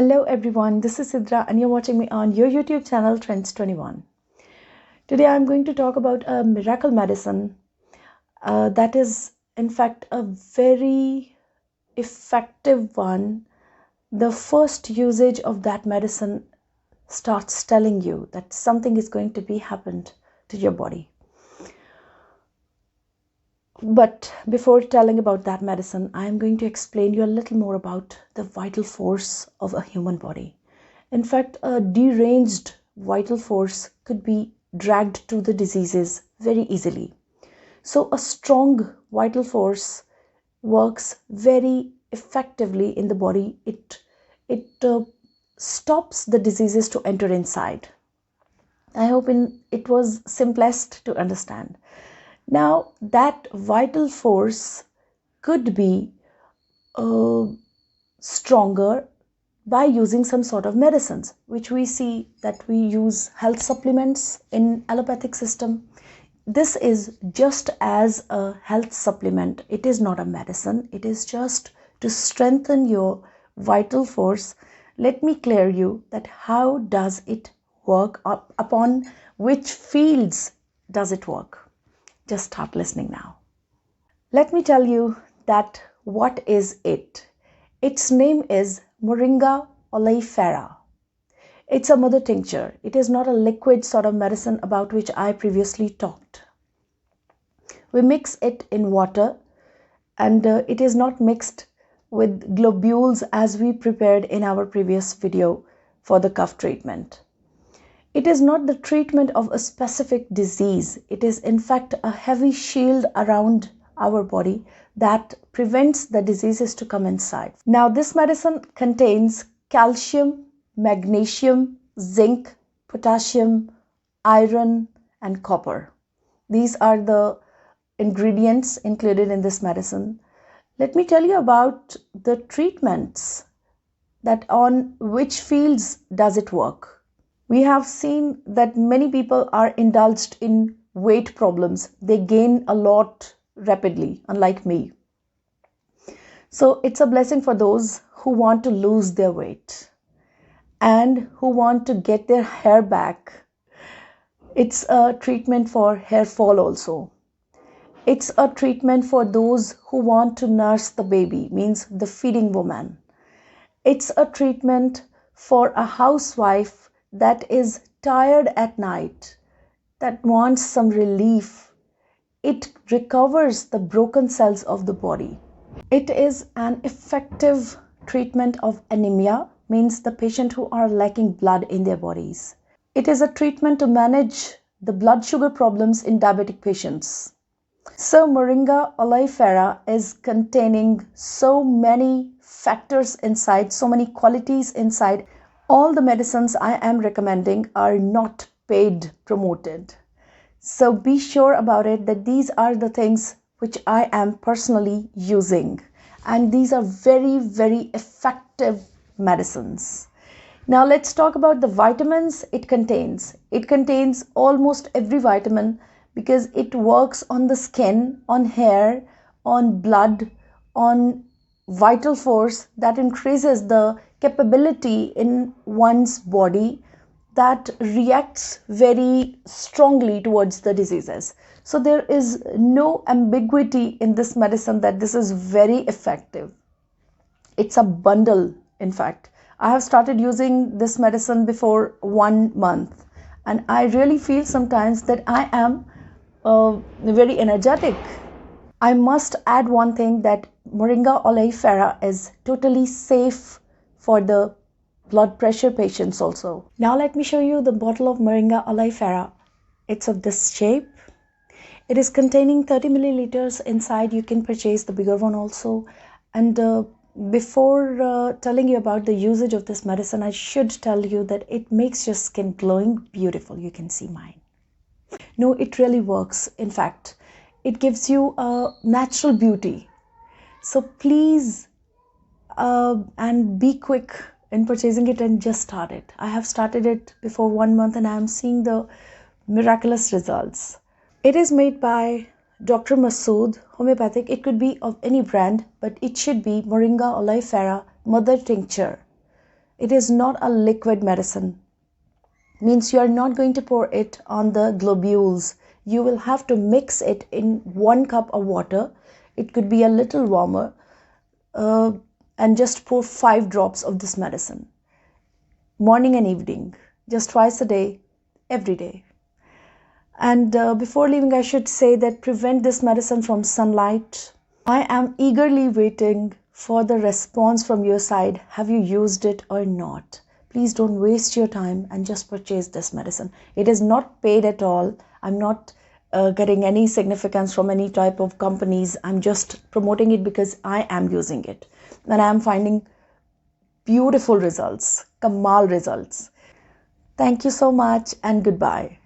Hello everyone, this is Sidra and you're watching me on your YouTube channel Trends21. Today I'm going to talk about a miracle medicine that is in fact a very effective one. The first usage of that medicine starts telling you that something is going to be happened to your body. But before telling about that medicine, I am going to explain you a little more about the vital force of a human body. In fact, a deranged vital force could be dragged to the diseases very easily. So a strong vital force works very effectively in the body. It stops the diseases to enter inside. I hope it was simplest to understand. Now, that vital force could be stronger by using some sort of medicines, which we see that we use health supplements in allopathic system. This is just as a health supplement. It is not a medicine. It is just to strengthen your vital force. Let me clear you that how does it work, upon which fields does it work. Just start listening now. Let me tell you that what is it? Its name is Moringa oleifera. It's a mother tincture. It is not a liquid sort of medicine about which I previously talked. We mix it in water and it is not mixed with globules as we prepared in our previous video for the cough treatment. It is not the treatment of a specific disease. It is in fact a heavy shield around our body that prevents the diseases to come inside. Now, this medicine contains calcium, magnesium, zinc, potassium, iron, and copper. These are the ingredients included in this medicine. Let me tell you about the treatments, that on which fields does it work. We have seen that many people are indulged in weight problems. They gain a lot rapidly, unlike me. So it's a blessing for those who want to lose their weight and who want to get their hair back. It's a treatment for hair fall also. It's a treatment for those who want to nurse the baby, means the feeding woman. It's a treatment for a housewife that is tired at night, that wants some relief. It recovers the broken cells of the body. It is an effective treatment of anemia, means the patient who are lacking blood in their bodies. It is a treatment to manage the blood sugar problems in diabetic patients. So Moringa oleifera is containing so many factors inside, so many qualities inside. All the medicines I am recommending are not paid promoted. So be sure about it that these are the things which I am personally using. And these are very, very effective medicines. Now let's talk about the vitamins it contains. It contains almost every vitamin because it works on the skin, on hair, on blood, on vital force that increases the capability in one's body that reacts very strongly towards the diseases. So there is no ambiguity in this medicine that this is very effective. It's a bundle, in fact. I have started using this medicine before 1 month and I really feel sometimes that I am very energetic. I must add one thing, that Moringa oleifera is totally safe for the blood pressure patients also. Now let me show you the bottle of Moringa oleifera. It's of this shape. It is containing 30 milliliters inside. You can purchase the bigger one also. And before telling you about the usage of this medicine, I should tell you that it makes your skin glowing beautiful. You can see mine. No, it really works. In fact, it gives you a natural beauty. So please and be quick in purchasing it and just start it. I have started it before 1 month and I am seeing the miraculous results. It is made by Dr. Masood Homeopathic. It could be of any brand, but it should be Moringa oleifera Mother Tincture. It is not a liquid medicine. Means you are not going to pour it on the globules. You will have to mix it in 1 cup of water. It could be a little warmer, and just pour 5 drops of this medicine, morning and evening, just twice a day, every day. And before leaving, I should say that prevent this medicine from sunlight. I am eagerly waiting for the response from your side. Have you used it or not? Please don't waste your time and just purchase this medicine. It is not paid at all. I'm not getting any significance from any type of companies. I'm just promoting it because I am using it and I'm finding beautiful results, kamal results. Thank you so much and goodbye.